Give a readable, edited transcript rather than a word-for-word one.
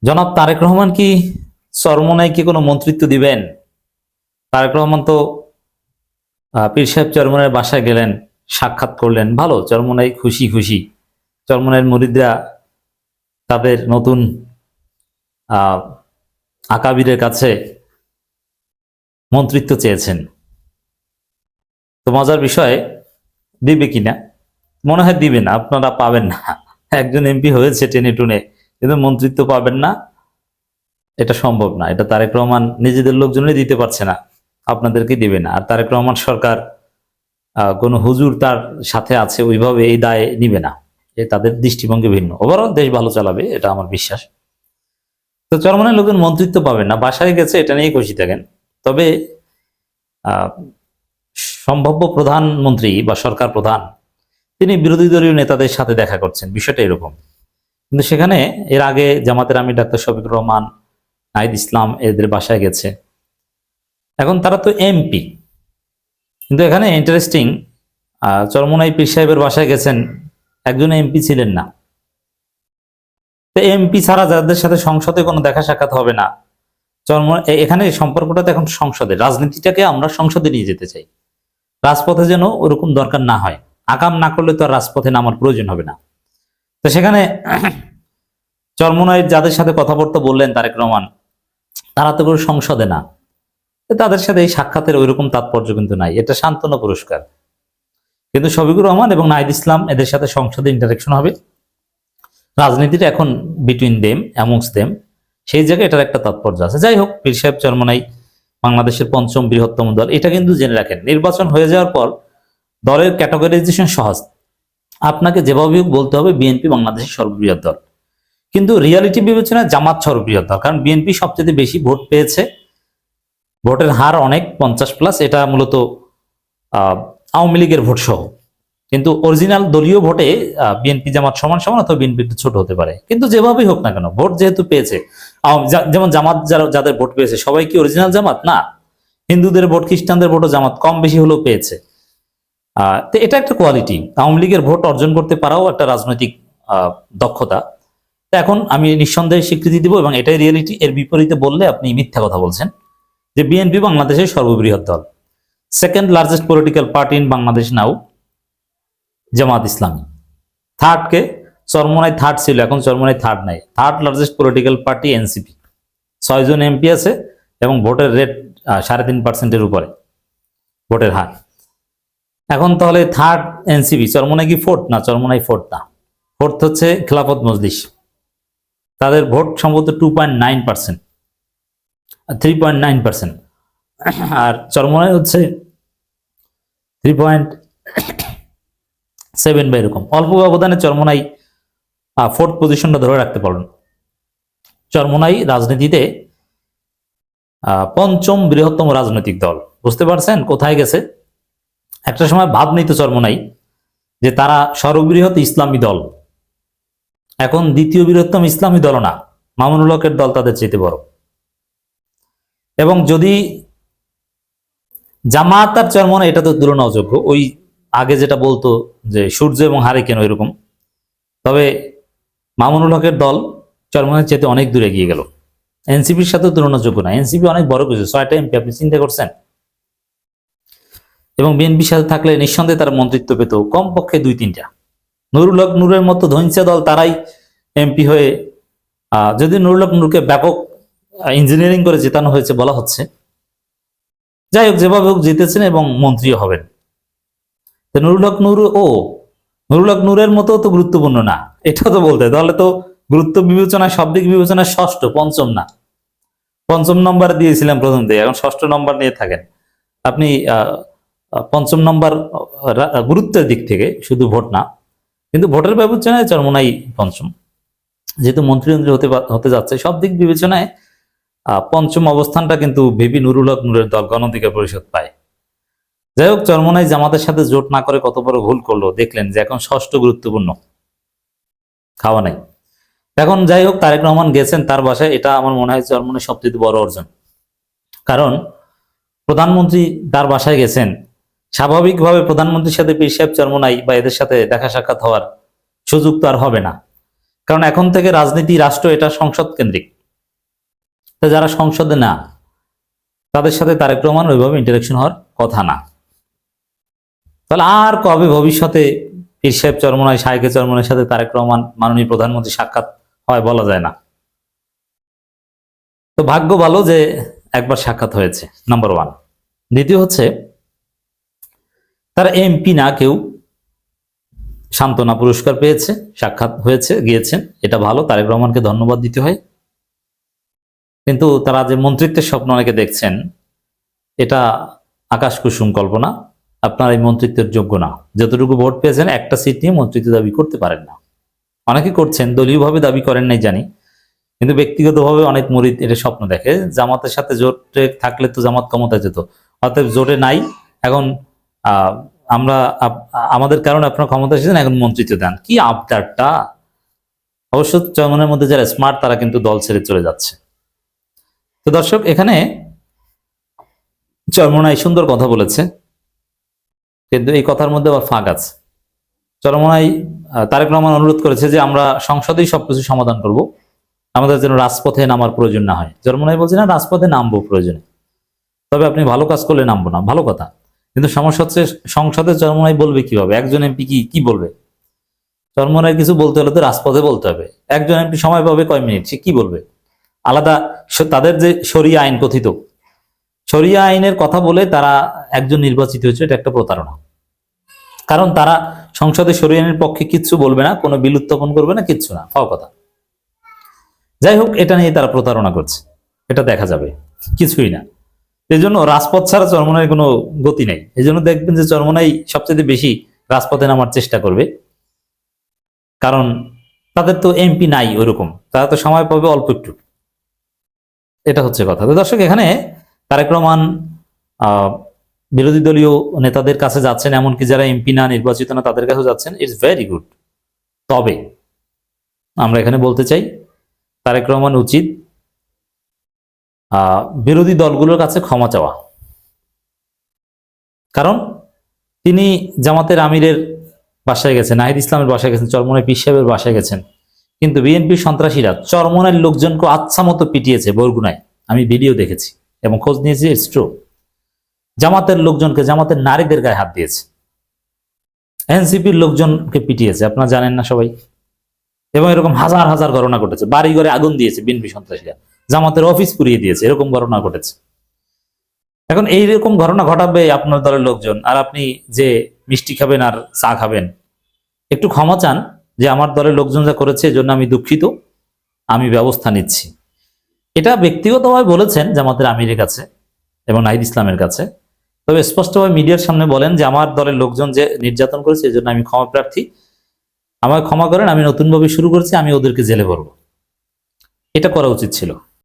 জনাব তারেক রহমান কি চরমোনাইকে কোনো মন্ত্রিত্ব দিবেন? তারেক রহমান তো পীর সাহেব চরমোনাইয়ের বাসায় গেলেন, সাক্ষাৎ করলেন, ভালো, চরমোনাই খুশি খুশি। চরমোনাইয়ের মুরিদরা তাদের নতুন আহ আকাবিরের কাছে মন্ত্রিত্ব চেয়েছেন। তো মজার বিষয়, দিবে কিনা, মনে হয় দিবে না, আপনারা পাবেন না। একজন এমপি হয়েছে টেনে টুনে, কিন্তু মন্ত্রিত্ব পাবেন না, এটা সম্ভব না। এটা তারেক রহমান নিজেদের লোকজনই দিতে পারছে না, আপনাদেরকে দিবে না। আর তারেক রহমান সরকার কোন হুজুর তার সাথে আছে ওইভাবে এই দায় নিবে না। তাদের দৃষ্টিভঙ্গি ভিন্ন। ওভারঅল দেশ ভালো চালাবে, এটা আমার বিশ্বাস। তো চরমোনাইয়ের লোকজন মন্ত্রিত্ব পাবেন না, বাসায় গেছে এটা নিয়ে খুশি থাকেন। তবে আহ সম্ভাব্য প্রধানমন্ত্রী বা সরকার প্রধান তিনি বিরোধী দলীয় নেতাদের সাথে দেখা করছেন, বিষয়টা এরকম। কিন্তু সেখানে এর আগে জামাতের আমির ডাক্তার শফিকুর রহমান, নাহিদ ইসলাম এদের বাসায় গেছে। এখন তারা তো এমপি, কিন্তু এখানে ইন্টারেস্টিং, চরমোনাই পীর সাহেবের বাসায় গেছেন, একজন এমপি ছিলেন না। তো এমপি ছাড়া যাদের সাথে সংসদে কোনো দেখা সাক্ষাৎ হবে না, এখানে সম্পর্কটা তো এখন সংসদে, রাজনীতিটাকে আমরা সংসদে নিয়ে যেতে চাই। রাজপথে যেন ওরকম দরকার না হয়, আকাম না করলে তো আর রাজপথে নামার প্রয়োজন হবে না। তো সেখানে চরমোনাইয়ের যাদের সাথে কথাবার্তা বললেন তারেক রহমান, তারা তো কোনো সংসদে না, তাদের সাথে এই সাক্ষাতের ওইরকম তাৎপর্য কিন্তু নাই, এটা সান্ত্বনা পুরস্কার। কিন্তু শফিকুর রহমান এবং নাহিদ ইসলাম এদের সাথে সংসদে ইন্টারাকশন হবে, রাজনীতিটা এখন বিটুইন দেম, অ্যামংস দেম, সেই জায়গায় এটার একটা তাৎপর্য আছে। যাই হোক, পীর সাহেব চরমোনাই বাংলাদেশের ৫ম বৃহত্তম দল, এটা কিন্তু জেনে রাখেন। নির্বাচন হয়ে যাওয়ার পর দলের ক্যাটাগরাইজেশন সহজ, আপনাকে যেভাবে বলতে হবে বিএনপি বাংলাদেশের সর্ববৃহৎ দল, কিন্তু রিয়ালিটি বিবেচনায় জামাত সর্ববৃহৎ দল, কারণ বিএনপি সবচেয়ে বেশি ভোট পেয়েছে, ভোটের হার অনেক 50+, এটা মূলত আওয়ামী লীগের ভোট সহ। কিন্তু অরিজিনাল দলীয় ভোটে বিএনপি জামাত সমান সমান, অথবা বিএনপি একটু ছোট হতে পারে, কিন্তু যেভাবেই হোক না কেন ভোট যেহেতু পেয়েছে, যেমন জামাত যাদের ভোট পেয়েছে সবাই কি অরিজিনাল জামাত না, হিন্দুদের ভোট, খ্রিস্টানদের ভোটও জামাত কম বেশি হলেও পেয়েছে। তো এটা একটা কোয়ালিটি, আওয়ামী লীগের ভোট অর্জন করতে পারাও একটা রাজনৈতিক দক্ষতা। তো এখন আমি নিঃসন্দেহে স্বীকৃতি দিব, এবং এটাই রিয়েলিটি। এর বিপরীতে বললে আপনি মিথ্যা কথা বলছেন, যে বিএনপি বাংলাদেশের সর্ববৃহৎ দল, second largest political party in Bangladesh now Jamaat Islami. Third কে, চরমোনাই থার্ড ছিল, এখন চরমোনাই থার্ড নাই, third largest political party NCP, 6 জন এমপি আছে এবং ভোটের রেট 3.5%-এর উপরে ভোটের হার। এখন তাহলে থার্ড এনসিপি, চরমোনাই কি ফোর্থ? না, চরমোনাই ফোর্থ না, ফোর্থ হচ্ছে খেলাফত মজলিস, তাদের ভোট সম্ভবত 2.9%, 3.9%, আর চরমোনাই হচ্ছে 3.7 বা এরকম। অল্প ব্যবধানে চরমোনাই ফোর্থ পজিশনটা ধরে রাখতে পারলেন। চরমোনাই রাজনীতিতে 5ম বৃহত্তম রাজনৈতিক দল, বুঝতে পারছেন কোথায় গেছে? একটা সময় ভাব নিত চরমোনাই যে তারা সর্ববৃহৎ ইসলামী দল, এখন 2য় বৃহত্তম ইসলামী দল না, মামুনুল হকের দল তাদের চেয়ে বড়। এবং যদি জামাত আর চরমোনাই, এটা তো তুলনা অযোগ্য, ওই আগে যেটা বলতো যে সূর্য এবং হারিকেন ওইরকম। তবে মামুনুল হকের দল চরমোনাইয়ের চেয়ে অনেক দূরে এগিয়ে গেল, এনসিপির সাথে তুলনাযোগ্য না। এনসিপি অনেক বড় কিছু, 6টা এমপি, আপনি চিন্তা করছেন? এবং বিএনপির সাথে থাকলে নিঃসন্দেহে তারা মন্ত্রিত্ব পেত কমপক্ষে 2-3টা। নুরুল হক নূরের মতো ধৈঞ্চা দল, তারাই এমপি হয়ে, যদি নুরুল হক নূরকে ব্যাপক ইঞ্জিনিয়ারিং করে জেতানো হয়েছে বলা হচ্ছে, যাই হোক যেভাবে হোক জিতেছেন এবং মন্ত্রীও হবেন। নুরুল হক নূরের মতো তো গুরুত্বপূর্ণ না, এটা তো বলতে, তাহলে তো গুরুত্ব বিবেচনায়, সব দিক বিবেচনায় ষষ্ঠ, পঞ্চম না। 5ম নম্বর দিয়েছিলাম প্রথম থেকে, এখন 6ষ্ঠ নম্বর নিয়ে থাকেন আপনি। 5ম নম্বর গুরুত্বের দিক থেকে, শুধু ভোট না, কিন্তু ভোটের বিবেচনায় চরমোনাই 5ম, যেহেতু মন্ত্রী হতে যাচ্ছে, সব দিক বিবেচনায় 5ম অবস্থানটা কিন্তু ভিপি নুরুল হক নূরের দল গণ অধিকার পরিষদ পায়। যাই হোক, চরমোনাই জামাতের সাথে জোট না করে কত বড় ভুল করলো, দেখলেন যে এখন 6ষ্ঠ গুরুত্বপূর্ণ, খাওয়া নাই। এখন যাই হোক, তারেক রহমান গেছেন তার বাসায়, এটা আমার মনে হয় চরমোনাই সবচেয়ে বড় অর্জন। কারণ প্রধানমন্ত্রী তার বাসায় গেছেন, স্বাভাবিকভাবে প্রধানমন্ত্রীর সাথে পীর সাহেব চরমোনাই বা এদের সাথে দেখা সাক্ষাৎ হওয়ার সুযোগ তো আর হবে না, কারণ এখন থেকে রাজনীতি, রাষ্ট্র এটা সংসদ কেন্দ্রিক। তো যারা সংসদে না, তাদের সাথে তারেক রহমান ওইভাবে ইন্টারাকশন হওয়ার কথা না। তাহলে আর কবে ভবিষ্যতে পীর সাহেব চরমনাই, শায়েখে চরমনাইয়ের সাথে তারেক রহমান মাননীয় প্রধানমন্ত্রী সাক্ষাৎ হয় বলা যায় না। তো ভাগ্য ভালো যে একবার সাক্ষাৎ হয়েছে, নাম্বার 1। দ্বিতীয় হচ্ছে, তারা এমপি না, কেউ সান্ত্বনা পুরস্কার পেয়েছে, সাক্ষাৎ হয়েছে, গিয়েছেন, এটা ভালো, তারেক রহমানকে ধন্যবাদ দিতে হয়। কিন্তু তারা যে মন্ত্রিত্বের স্বপ্ন অনেকে দেখছেন, এটা আকাশ কুসুম কল্পনা। আপনার এই মন্ত্রিত্বের যোগ্য না। যতটুকু ভোট পেয়েছেন, একটা সিট নিয়ে মন্ত্রিত্ব দাবি করতে পারেন না। অনেকে করছেন, দলীয়ভাবে দাবি করেন নাই জানি, কিন্তু ব্যক্তিগতভাবে অনেক মুরিদ এটা স্বপ্ন দেখে, জামাতের সাথে জোটে থাকলে তো জামাত ক্ষমতায় যেত, অতএব জোটে নাই, এখন আমরা আমাদের কারণে আপনারা ক্ষমতা এসেছেন, এখন মন্ত্রিত্ব দেন। কি আবদারটা! অবশ্য চরমনের মধ্যে যারা স্মার্ট তারা কিন্তু দল ছেড়ে চলে যাচ্ছে। তো দর্শক, এখানে চরমনাই সুন্দর কথা বলেছে, কিন্তু এই কথার মধ্যে আবার ফাঁক আছে। চরমনাই তারেক রহমান অনুরোধ করেছে যে আমরা সংসদেই সবকিছু সমাধান করব, আমাদের যেন রাজপথে নামার প্রয়োজন না হয়। চরমনাই বলছে না, রাজপথে নামবো প্রয়োজনে, তবে আপনি ভালো কাজ করলে নামবো না, ভালো কথা। কিন্তু সমস্যা হচ্ছে, সংসদে চরমনাই বলবে কিভাবে? একজন এমপি কি বলবে? চরমনাই কিছু বলতে হলে তো রাজপথে বলতে হবে। একজন এমপি সময় পাবে কয় মিনিট, সে কি বলবে? আলাদা তাদের যে শরিয়া আইন, কথিত শরিয়া আইনের কথা বলে তারা একজন নির্বাচিত হয়েছে, এটা একটা প্রতারণা। কারণ তারা সংসদে শরিয়া আইনের পক্ষে কিচ্ছু বলবে না, কোনো বিল উত্থাপন করবে না, কিচ্ছু না, ফাও কথা। যাই হোক, এটা নিয়ে তারা প্রতারণা করছে, এটা দেখা যাবে, কিছুই না। এই জন্য রাজপথ ছাড়া চরমনাই কোনো গতি নেই। এই জন্য দেখবেন যে চরমনাই সবচেয়ে বেশি রাজপথে নামার চেষ্টা করবে, কারণ তাদের তো এমপি নাই ওইরকম, তারা তো সময় পাবে অল্প একটু। এটা হচ্ছে কথা। তো দর্শক, এখানে তারেক রহমান বিরোধী দলীয় নেতাদের কাছে যাচ্ছেন, এমনকি যারা এমপি না, নির্বাচিত না, তাদের কাছে যাচ্ছেন, ইটস ভেরি গুড। তবে আমরা এখানে বলতে চাই, তারেক রহমান উচিত বিরোধী দলগুলোর কাছে ক্ষমা চাওয়া। কারণ তিনি জামাতের আমিরের বাসায় গেছেন, নাহিদ ইসলামের বাসায় গেছেন, চরমনাই পীর সাহেবের বাসায় গেছেন, কিন্তু বিএনপির সন্ত্রাসীরা চরমনাইয়ের লোকজনকে আচ্ছা মতো পিটিয়েছে বরগুনায়। আমি ভিডিও দেখেছি এবং খোঁজ নিয়েছি, ইটস ট্রু। জামাতের লোকজনকে, জামাতের নারীদের গায়ে হাত দিয়েছে, এনসিপির লোকজনকে পিটিয়েছে, আপনারা জানেন না সবাই। এবং এরকম হাজার হাজার ঘটনা ঘটেছে। বাড়ি ঘরে আগুন দিয়েছে বিএনপি সন্ত্রাসীরা, জামাতের অফিস পুড়িয়ে দিয়েছে, এরকম ঘটনা ঘটেছে। এখন এইরকম ঘটনা ঘটাবে আপনার দলের লোকজন, আর আপনি যে মিষ্টি খাবেন আর চা খাবেন। একটু ক্ষমা চান যে আমার দলের লোকজন যা করেছে এজন্য আমি দুঃখিত, আমি ব্যবস্থা নিচ্ছি। এটা ব্যক্তিগতভাবে বলেছেন জামাতের আমিরের কাছে এবং নাহিদ ইসলামের কাছে। তবে স্পষ্টভাবে মিডিয়ার সামনে বলেন যে আমার দলের লোকজন যে নির্যাতন করেছে এজন্য আমি ক্ষমা প্রার্থী, আমাকে ক্ষমা করেন, আমি নতুনভাবে শুরু করছি, আমি ওদেরকে জেলে ভরবো। এটা করা উচিত ছিল।